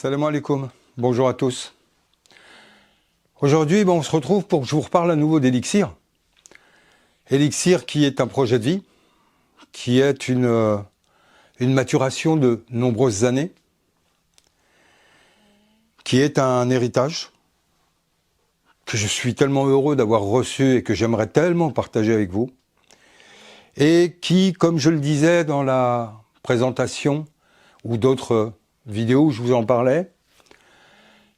Salam alaikum, bonjour à tous. Aujourd'hui, on se retrouve pour que je vous reparle à nouveau d'Elixir. Elixir qui est un projet de vie, qui est une maturation de nombreuses années, qui est un héritage que je suis tellement heureux d'avoir reçu et que j'aimerais tellement partager avec vous, et qui, comme je le disais dans la présentation ou d'autres vidéo où je vous en parlais,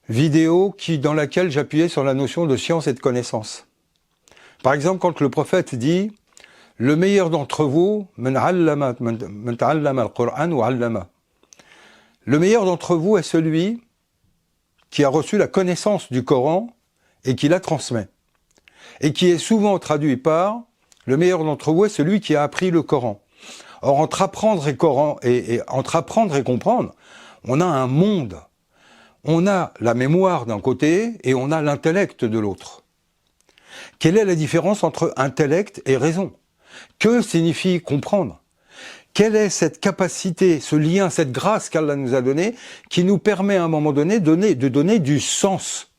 vidéo dans laquelle j'appuyais sur la notion de science et de connaissance. Par exemple, quand le prophète dit « Le meilleur d'entre vous, le meilleur d'entre vous est celui qui a reçu la connaissance du Coran et qui la transmet. » Et qui est souvent traduit par « Le meilleur d'entre vous est celui qui a appris le Coran. » Or, entre apprendre et comprendre, on a un monde. On a la mémoire d'un côté et on a l'intellect de l'autre. Quelle est la différence entre intellect et raison? Que signifie comprendre? Quelle est cette capacité, ce lien, cette grâce qu'Allah nous a donnée, qui nous permet à un moment donné de donner du sens?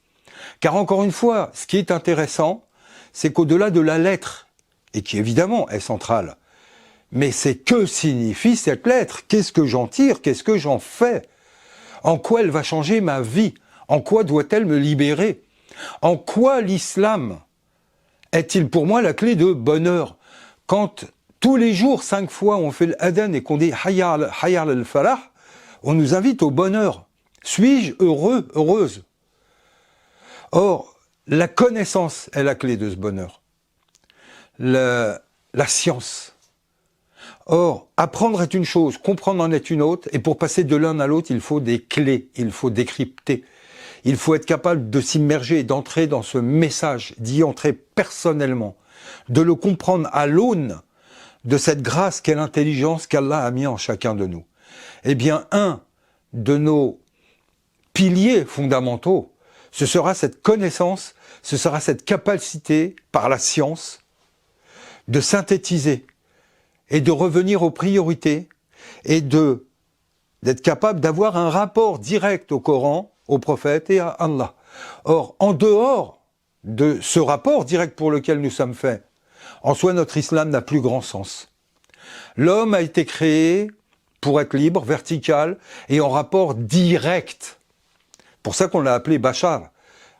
Car encore une fois, ce qui est intéressant, c'est qu'au-delà de la lettre, et qui évidemment est centrale, mais c'est que signifie cette lettre? Qu'est-ce que j'en tire? Qu'est-ce que j'en fais? En quoi elle va changer ma vie? En quoi doit-elle me libérer? En quoi l'islam est-il pour moi la clé de bonheur? Quand tous les jours, 5 fois, on fait l'adhan et qu'on dit Hayya al-falah, on nous invite au bonheur. Suis-je heureux, heureuse? Or, la connaissance est la clé de ce bonheur. La science. Or, apprendre est une chose, comprendre en est une autre, et pour passer de l'un à l'autre, il faut des clés, il faut décrypter. Il faut être capable de s'immerger, d'entrer dans ce message, d'y entrer personnellement, de le comprendre à l'aune de cette grâce qu'est l'intelligence qu'Allah a mis en chacun de nous. Eh bien, un de nos piliers fondamentaux, ce sera cette connaissance, ce sera cette capacité, par la science, de synthétiser, et de revenir aux priorités, et d'être capable d'avoir un rapport direct au Coran, au prophète et à Allah. Or, en dehors de ce rapport direct pour lequel nous sommes faits, en soi notre islam n'a plus grand sens. L'homme a été créé pour être libre, vertical, et en rapport direct. Pour ça qu'on l'a appelé Bachar,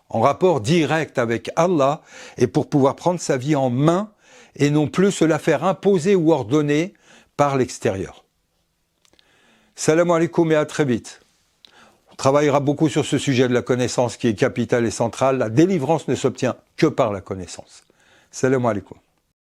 en rapport direct avec Allah, et pour pouvoir prendre sa vie en main, et non plus se la faire imposer ou ordonner par l'extérieur. Salam alaikum et à très vite. On travaillera beaucoup sur ce sujet de la connaissance qui est capital et central. La délivrance ne s'obtient que par la connaissance. Salam alaikum.